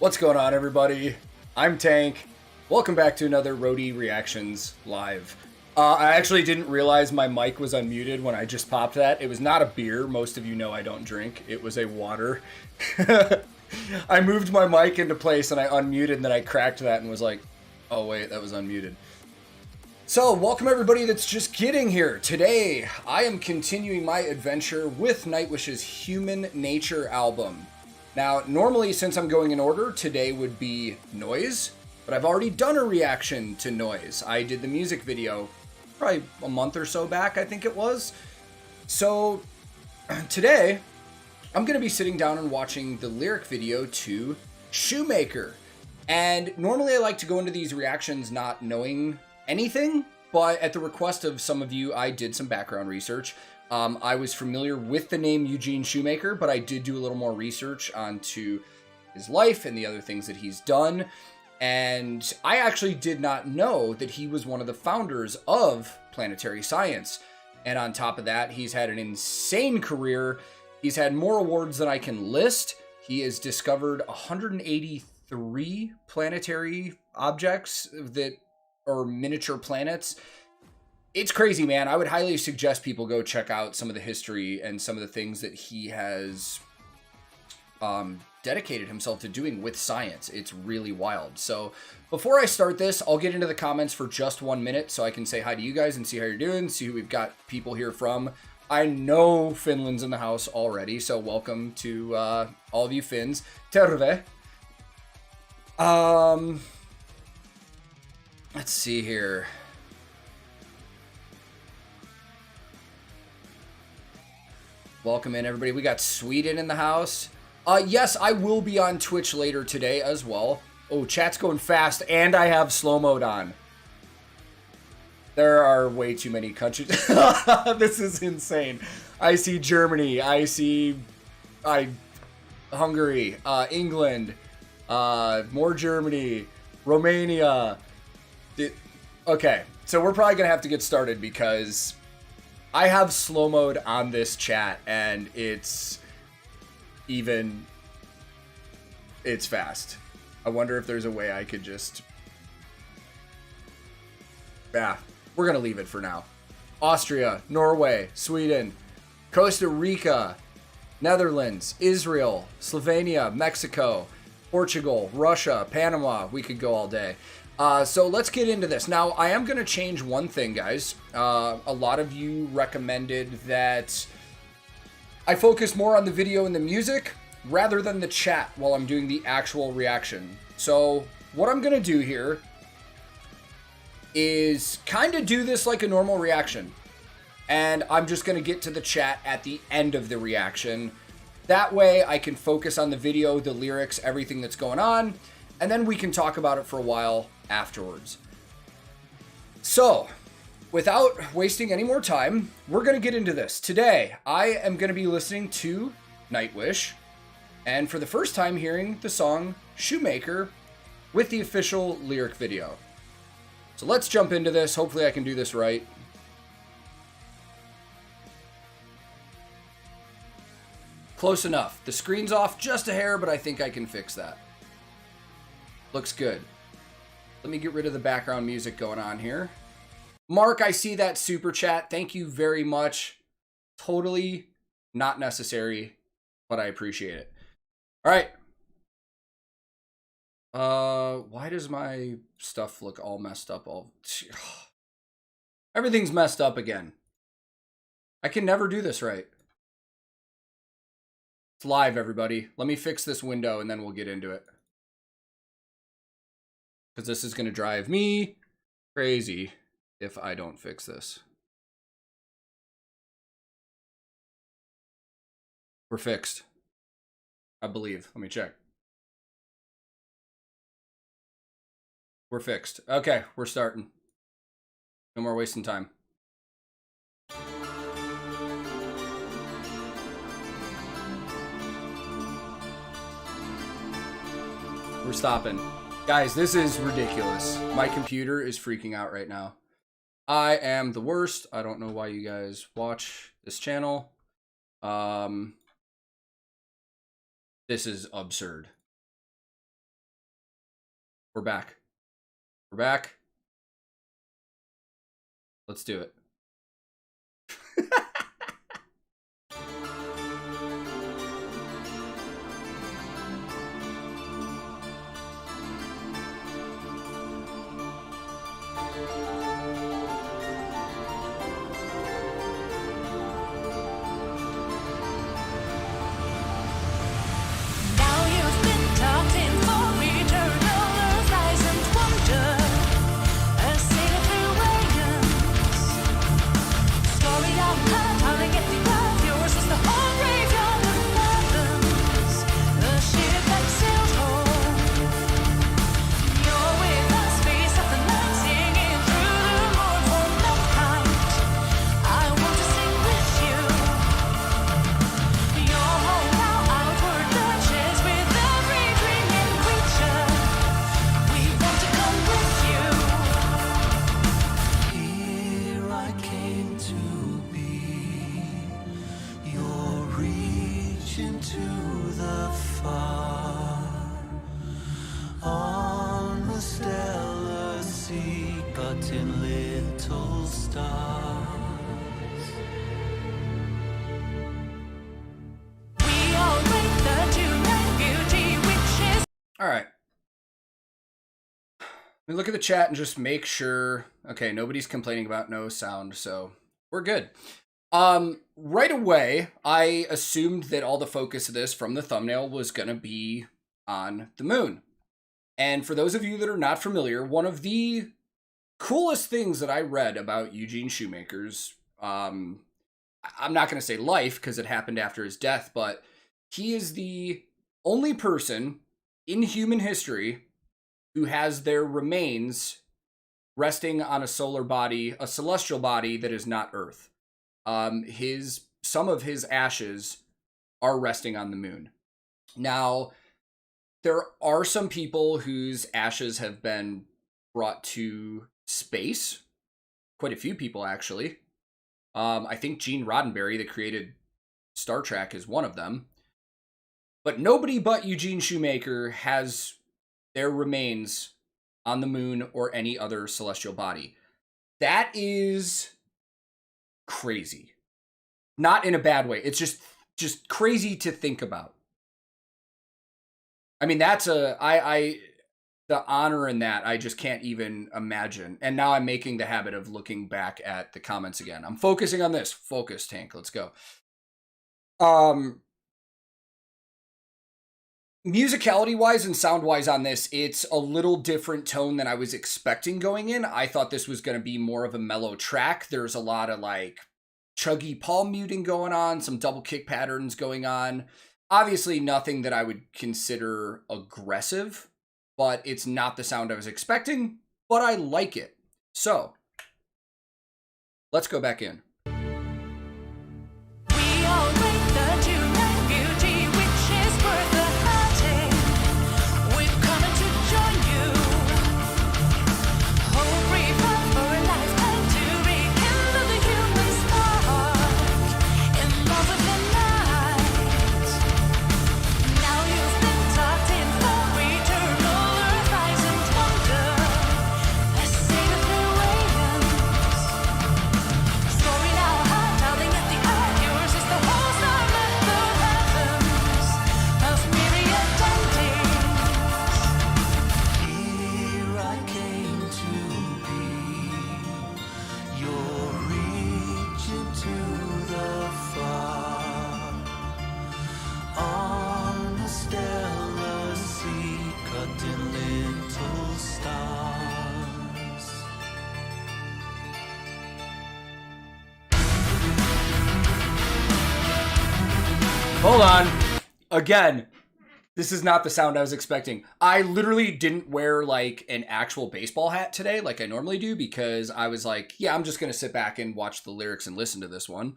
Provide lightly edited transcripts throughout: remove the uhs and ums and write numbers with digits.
What's going on, everybody? I'm Tank. Welcome back to another Roadie Reactions Live. I actually didn't realize my mic was unmuted when I just popped that. It was not a beer. Most of you know I don't drink. It was a water. I moved my mic into place and I unmuted and then I cracked that and was like, oh wait, that was unmuted. So, welcome everybody that's just getting here. Today, I am continuing my adventure with Nightwish's Human Nature album. Now, normally, since I'm going in order, today would be Noise, but I've already done a reaction to Noise. I did the music video probably a month or so back, I think it was. So, today, I'm going to be sitting down and watching the lyric video to Shoemaker. And normally I like to go into these reactions not knowing anything, but at the request of some of you, I did some background research. I was familiar with the name Eugene Shoemaker, but I did do a little more research onto his life and the other things that he's done. And I actually did not know that he was one of the founders of planetary science. And on top of that, he's had an insane career. He's had more awards than I can list. He has discovered 183 planetary objects that are miniature planets. It's crazy, man. I would highly suggest people go check out some of the history and some of the things that he has dedicated himself to doing with science. It's really wild. So before I start this, I'll get into the comments for just 1 minute so I can say hi to you guys and see how you're doing, see who we've got people here from. I know Finland's in the house already, so welcome to all of you Finns. Terve. Let's see here. Welcome in, everybody. We got Sweden in the house. Yes, I will be on Twitch later today as well. Oh, chat's going fast, and I have slow mode on. There are way too many countries. This is insane. I see Germany. I see Hungary, England, more Germany, Romania. Okay, so we're probably going to have to get started because I have slow mode on this chat and it's fast. I wonder if there's a way I could just, we're going to leave it for now. Austria, Norway, Sweden, Costa Rica, Netherlands, Israel, Slovenia, Mexico, Portugal, Russia, Panama. We could go all day. So let's get into this. Now, I am going to change one thing, guys. A lot of you recommended that I focus more on the video and the music rather than the chat while I'm doing the actual reaction. So what I'm going to do here is kind of do this like a normal reaction. And I'm just going to get to the chat at the end of the reaction. That way I can focus on the video, the lyrics, everything that's going on. And then we can talk about it for a while afterwards. So, without wasting any more time, we're going to get into this. Today, I am going to be listening to Nightwish, and for the first time hearing the song Shoemaker with the official lyric video. So let's jump into this. Hopefully I can do this right. Close enough. The screen's off just a hair, but I think I can fix that. Looks good. Let me get rid of the background music going on here. Mark, I see that super chat. Thank you very much. Totally not necessary, but I appreciate it. All right. Why does my stuff look all messed up? Everything's messed up again. I can never do this right. It's live, everybody. Let me fix this window and then we'll get into it. Because this is going to drive me crazy if I don't fix this. We're fixed. I believe. Let me check. We're fixed. Okay, we're starting. No more wasting time. We're stopping. Guys, this is ridiculous. My computer is freaking out right now. I am the worst. I don't know why you guys watch this channel. This is absurd. We're back. We're back. Let's do it. All right. Let me look at the chat and just make sure. Okay, nobody's complaining about no sound, so we're good. Right away, I assumed that all the focus of this from the thumbnail was going to be on the moon. And for those of you that are not familiar, one of the coolest things that I read about Eugene Shoemaker's, I'm not going to say life because it happened after his death, but he is the only person in human history who has their remains resting on a solar body, a celestial body that is not Earth. Some of his ashes are resting on the moon. Now, there are some people whose ashes have been brought to space. Quite a few people, actually. I think Gene Roddenberry, that created Star Trek, is one of them. But nobody but Eugene Shoemaker has their remains on the moon or any other celestial body. That is crazy. Not in a bad way. It's just crazy to think about. I mean, that's the honor in that, I just can't even imagine. And now I'm making the habit of looking back at the comments again. I'm focusing on this. Focus, Tank. Let's go. Musicality-wise and sound-wise on this, it's a little different tone than I was expecting going in. I thought this was going to be more of a mellow track. There's a lot of, like, chuggy palm muting going on, some double kick patterns going on. Obviously, nothing that I would consider aggressive, but it's not the sound I was expecting, but I like it. So, let's go back in. Hold on. Again, this is not the sound I was expecting. I literally didn't wear like an actual baseball hat today like I normally do because I was like, yeah, I'm just going to sit back and watch the lyrics and listen to this one.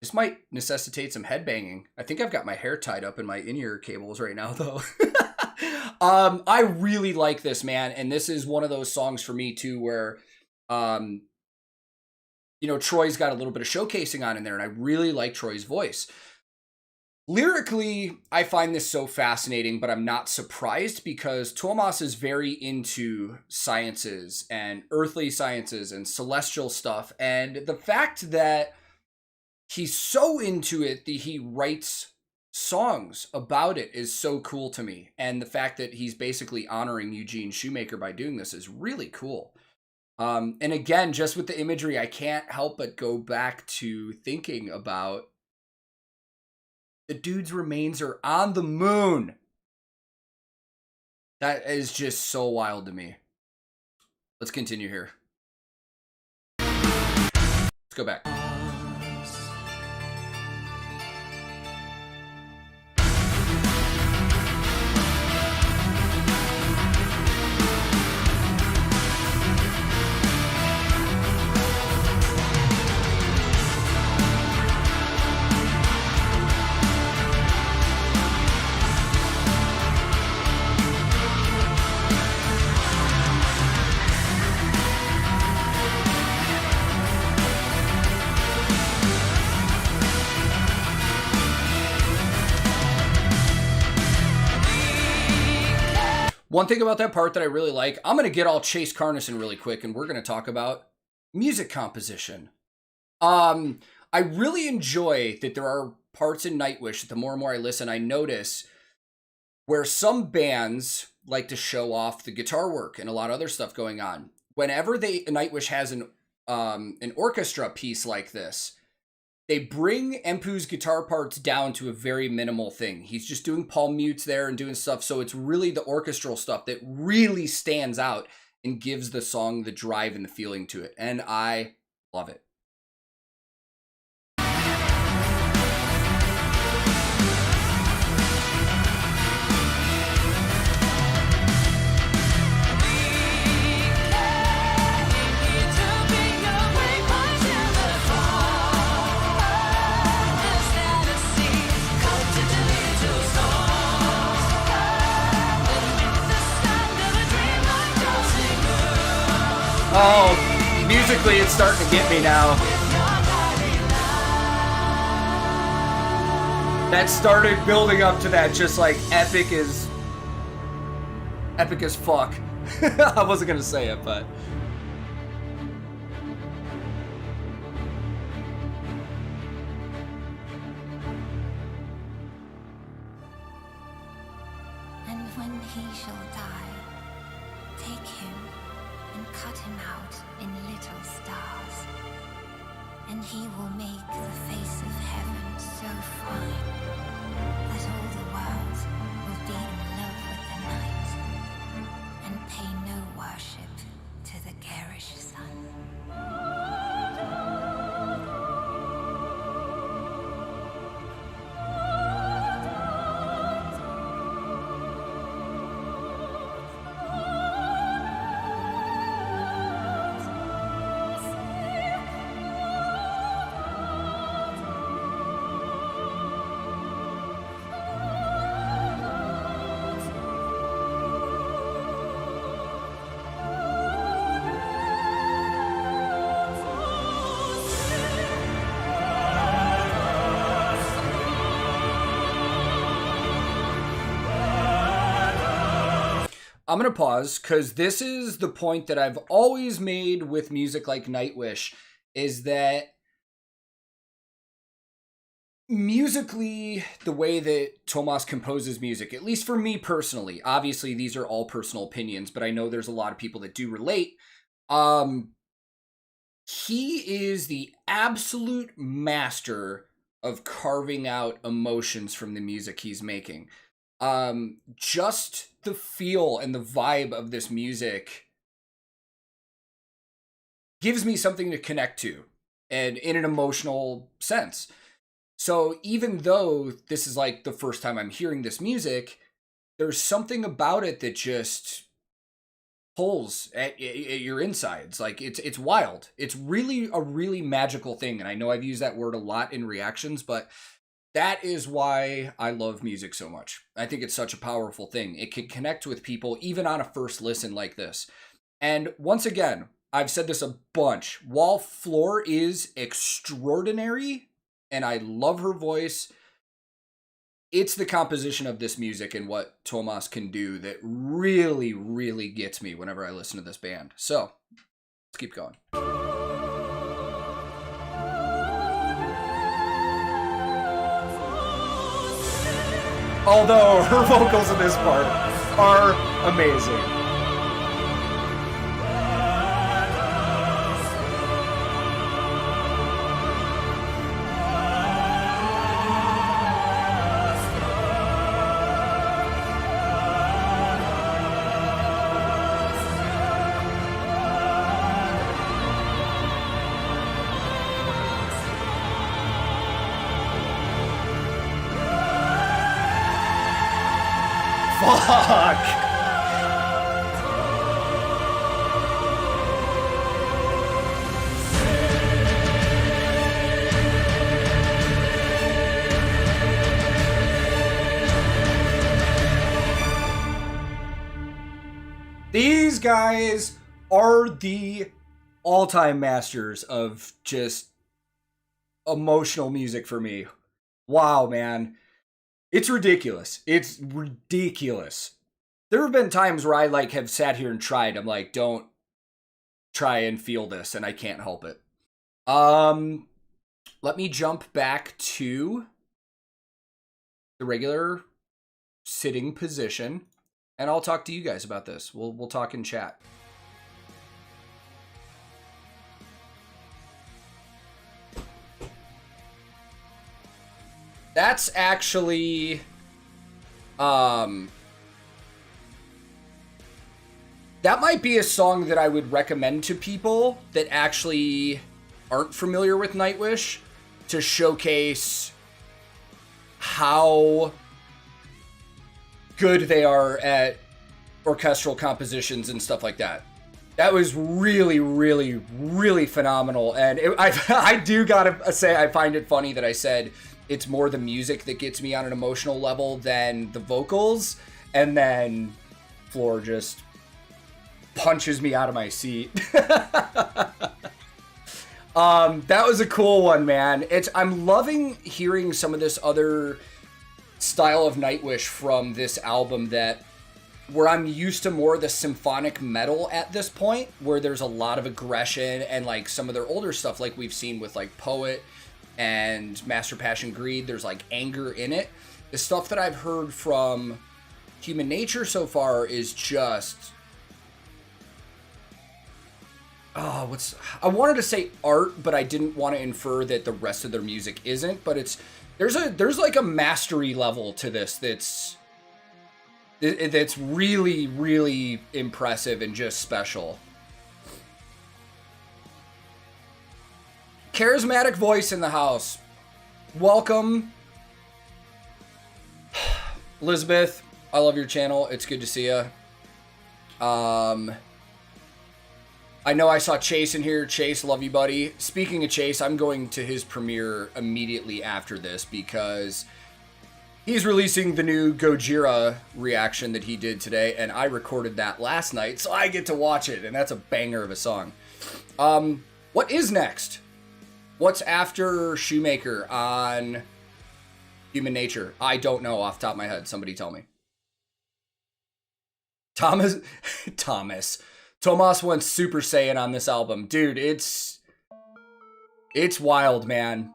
This might necessitate some headbanging. I think I've got my hair tied up in my in-ear cables right now though. I really like this, man. And this is one of those songs for me too where you know, Troy's got a little bit of showcasing on in there, and I really like Troy's voice. Lyrically, I find this so fascinating, but I'm not surprised because Thomas is very into sciences and earthly sciences and celestial stuff. And the fact that he's so into it that he writes songs about it is so cool to me. And the fact that he's basically honoring Eugene Shoemaker by doing this is really cool. And again, just with the imagery, I can't help but go back to thinking about the dude's remains are on the moon. That is just so wild to me. Let's continue here. Let's go back. One thing about that part that I really like, I'm going to get all Chase Carnison really quick, and we're going to talk about music composition. I really enjoy that there are parts in Nightwish that the more and more I listen, I notice where some bands like to show off the guitar work and a lot of other stuff going on. Whenever Nightwish has an orchestra piece like this, they bring Empu's guitar parts down to a very minimal thing. He's just doing palm mutes there and doing stuff. So it's really the orchestral stuff that really stands out and gives the song the drive and the feeling to it. And I love it. Oh, musically it's starting to get me now. That started building up to that just like epic as fuck. I wasn't gonna say it, but and when he shall die, take him and cut him out in little stars, and he will make the face of heaven so fine that all the world will be in love with the night and pay no worship to the garish sun. I'm going to pause because this is the point that I've always made with music like Nightwish, is that musically, the way that Thomas composes music, at least for me personally, obviously these are all personal opinions, but I know there's a lot of people that do relate. He is the absolute master of carving out emotions from the music he's making. Just the feel and the vibe of this music gives me something to connect to, and in an emotional sense. So even though this is like the first time I'm hearing this music, there's something about it that just pulls at your insides. Like it's wild. It's really a really magical thing. And I know I've used that word a lot in reactions, but that is why I love music so much. I think it's such a powerful thing. It can connect with people even on a first listen like this. And once again, I've said this a bunch. While Floor is extraordinary, and I love her voice, it's the composition of this music and what Tomas can do that really, really gets me whenever I listen to this band. So, let's keep going. Although her vocals in this part are amazing. Fuck! These guys are the all-time masters of just emotional music for me. Wow, man. It's ridiculous. It's ridiculous. There have been times where I like have sat here and tried. I'm like, don't try and feel this, and I can't help it. Let me jump back to the regular sitting position, and I'll talk to you guys about this. We'll talk in chat. That's actually, that might be a song that I would recommend to people that actually aren't familiar with Nightwish to showcase how good they are at orchestral compositions and stuff like that. That was really, really, really phenomenal. And I do gotta say, I find it funny that I said it's more the music that gets me on an emotional level than the vocals. And then Floor just punches me out of my seat. That was a cool one, man. I'm loving hearing some of this other style of Nightwish from this album where I'm used to more the symphonic metal at this point, where there's a lot of aggression and like some of their older stuff like we've seen with like Poet and Master Passion Greed, there's like anger in it. The stuff that I've heard from Human Nature so far is just, I wanted to say art, but I didn't want to infer that the rest of their music isn't, but there's like a mastery level to this that's really, really impressive and just special. Charismatic voice in the house. Welcome. Elizabeth, I love your channel. It's good to see you. I know I saw Chase in here. Chase, love you, buddy. Speaking of Chase, I'm going to his premiere immediately after this because he's releasing the new Gojira reaction that he did today, and I recorded that last night, so I get to watch it, and that's a banger of a song. What is next? What's after Shoemaker on Human Nature? I don't know off the top of my head. Somebody tell me. Tomas went Super Saiyan on this album. Dude, it's wild, man.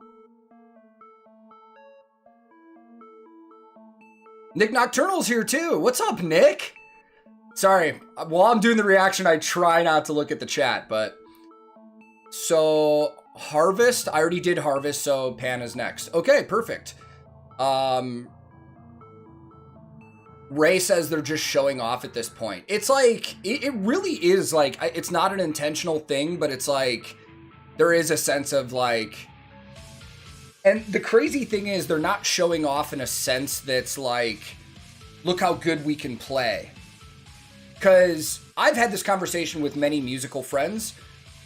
Nick Nocturnal's here too. What's up, Nick? Sorry, while I'm doing the reaction, I try not to look at the chat, but... So, Harvest, I already did Harvest, so Pan is next. Okay, perfect. Ray says they're just showing off at this point. It's like, it really is like, it's not an intentional thing, but it's like, there is a sense of like, and the crazy thing is they're not showing off in a sense that's like, look how good we can play. Because I've had this conversation with many musical friends.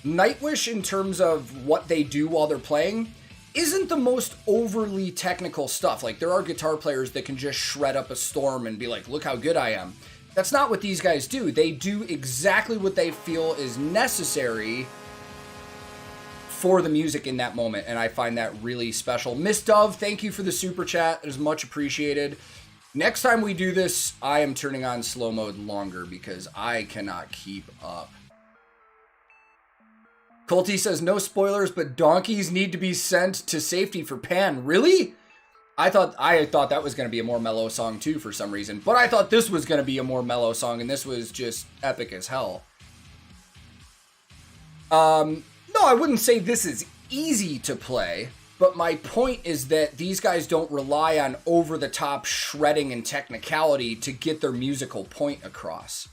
Nightwish, in terms of what they do while they're playing, isn't the most overly technical stuff. Like, there are guitar players that can just shred up a storm and be like, look how good I am. That's not what these guys do. They do exactly what they feel is necessary for the music in that moment, and I find that really special. Miss Dove, thank you for the super chat. It is much appreciated. Next time we do this, I am turning on slow mode longer because I cannot keep up. Colty says, no spoilers, but donkeys need to be sent to safety for Pan. Really? I thought that was going to be a more mellow song too for some reason, but I thought this was going to be a more mellow song, and this was just epic as hell. No, I wouldn't say this is easy to play, but my point is that these guys don't rely on over-the-top shredding and technicality to get their musical point across.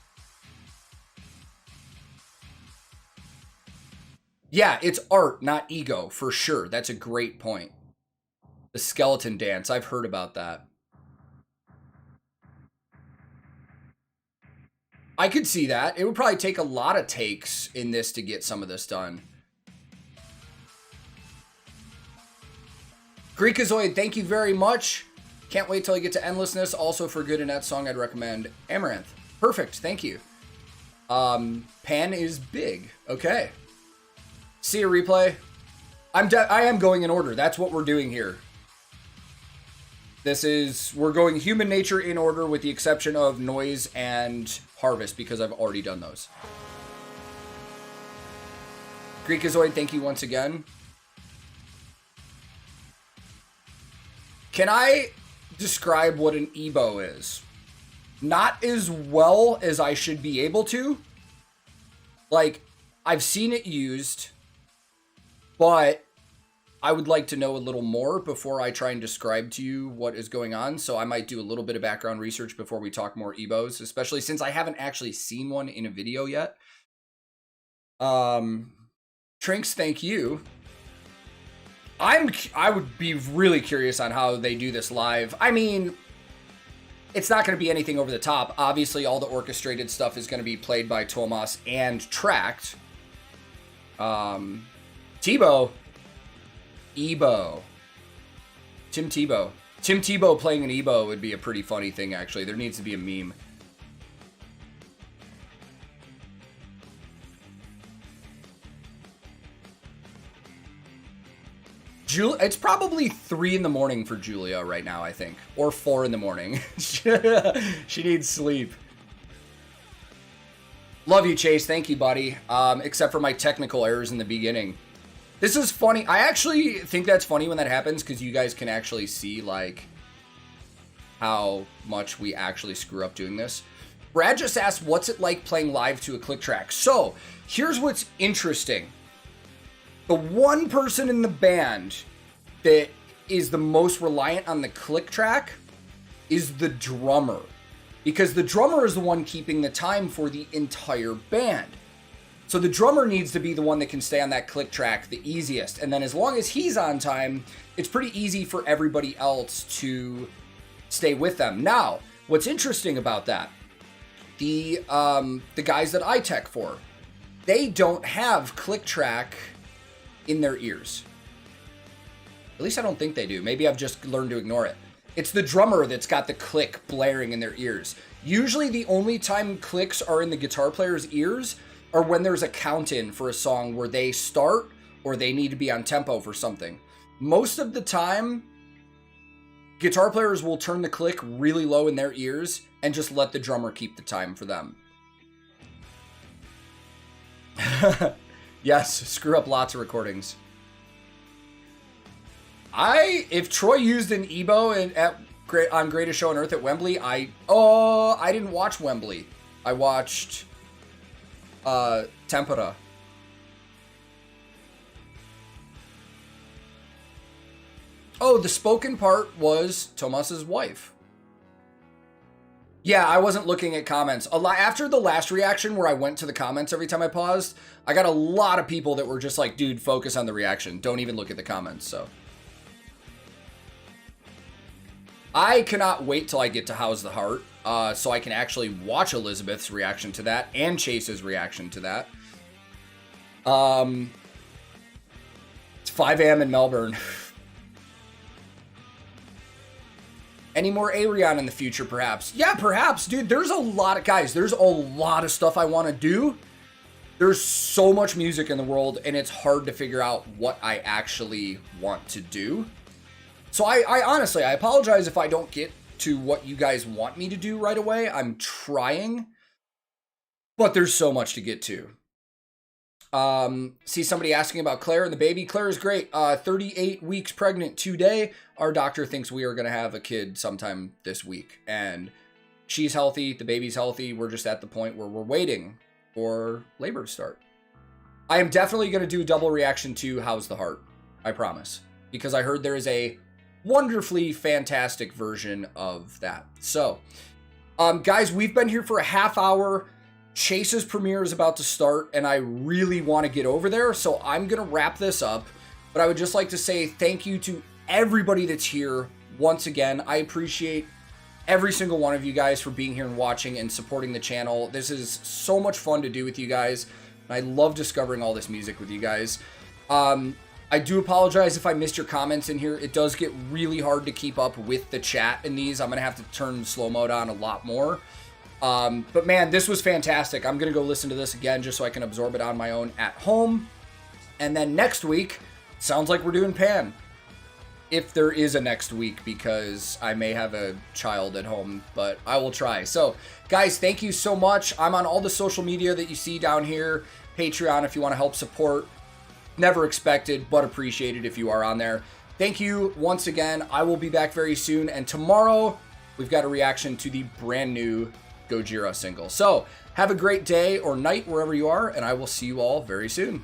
Yeah, it's art, not ego, for sure. That's a great point. The skeleton dance, I've heard about that. I could see that. It would probably take a lot of takes in this to get some of this done. Greekazoid, thank you very much. Can't wait till I get to Endlessness. Also for Good Annette song, I'd recommend Amaranth. Perfect, thank you. Pan is big. Okay. See a replay. I am going in order. That's what we're doing here. We're going Human Nature in order with the exception of Noise and Harvest because I've already done those. Greekazoid, thank you once again. Can I describe what an EBO is? Not as well as I should be able to. Like, I've seen it used, but I would like to know a little more before I try and describe to you what is going on. So I might do a little bit of background research before we talk more EBOs, especially since I haven't actually seen one in a video yet. Trinks, thank you. I would be really curious on how they do this live. I mean, it's not going to be anything over the top. Obviously, all the orchestrated stuff is going to be played by Tomas and tracked. Tebow. Ebo. Tim Tebow. Tim Tebow playing an Ebo would be a pretty funny thing, actually. There needs to be a meme. It's probably 3 in the morning for Julia right now, I think. Or 4 in the morning. She needs sleep. Love you, Chase. Thank you, buddy. Except for my technical errors in the beginning. This is funny. I actually think that's funny when that happens because you guys can actually see, like, how much we actually screw up doing this. Brad just asked, what's it like playing live to a click track? So, here's what's interesting. The one person in the band that is the most reliant on the click track is the drummer. Because the drummer is the one keeping the time for the entire band. So the drummer needs to be the one that can stay on that click track the easiest. And then as long as he's on time, it's pretty easy for everybody else to stay with them. Now, what's interesting about that, the guys that I tech for, they don't have click track in their ears. At least I don't think they do. Maybe I've just learned to ignore it. It's the drummer that's got the click blaring in their ears. Usually the only time clicks are in the guitar player's ears are when there's a count-in for a song where they start or they need to be on tempo for something. Most of the time, guitar players will turn the click really low in their ears and just let the drummer keep the time for them. Yes, screw up lots of recordings. If Troy used an EBO on Greatest Show on Earth at Wembley, I didn't watch Wembley. I watched Tempera. Oh, the spoken part was Tomas's wife. Yeah, I wasn't looking at comments. After the last reaction where I went to the comments every time I paused, I got a lot of people that were just like, dude, focus on the reaction. Don't even look at the comments, so. I cannot wait till I get to How's the Heart, so I can actually watch Elizabeth's reaction to that and Chase's reaction to that. It's 5 a.m. in Melbourne. Any more Arion in the future, perhaps? Yeah, perhaps, dude. There's a lot of stuff I want to do. There's so much music in the world, and it's hard to figure out what I actually want to do. So I honestly, I apologize if I don't get to what you guys want me to do right away. I'm trying, but there's so much to get to. See somebody asking about Claire and the baby. Claire is great. 38 weeks pregnant today. Our doctor thinks we are going to have a kid sometime this week, and she's healthy. The baby's healthy. We're just at the point where we're waiting for labor to start. I am definitely going to do double reaction to How's the Heart. I promise, because I heard there is a wonderfully fantastic version of that. So, guys, we've been here for a half hour. Chase's premiere is about to start, and I really want to get over there, so I'm going to wrap this up. But I would just like to say thank you to everybody that's here once again. I appreciate every single one of you guys for being here and watching and supporting the channel. This is so much fun to do with you guys. I love discovering all this music with you guys. I do apologize if I missed your comments in here. It does get really hard to keep up with the chat in these. I'm going to have to turn slow mode on a lot more. But man, this was fantastic. I'm going to go listen to this again just so I can absorb it on my own at home. And then next week, sounds like we're doing Pan. If there is a next week, because I may have a child at home, but I will try. So, guys, thank you so much. I'm on all the social media that you see down here. Patreon if you want to help support. Never expected, but appreciated if you are on there. Thank you once again. I will be back very soon. And tomorrow, we've got a reaction to the brand new Gojira single. So, have a great day or night wherever you are, and I will see you all very soon.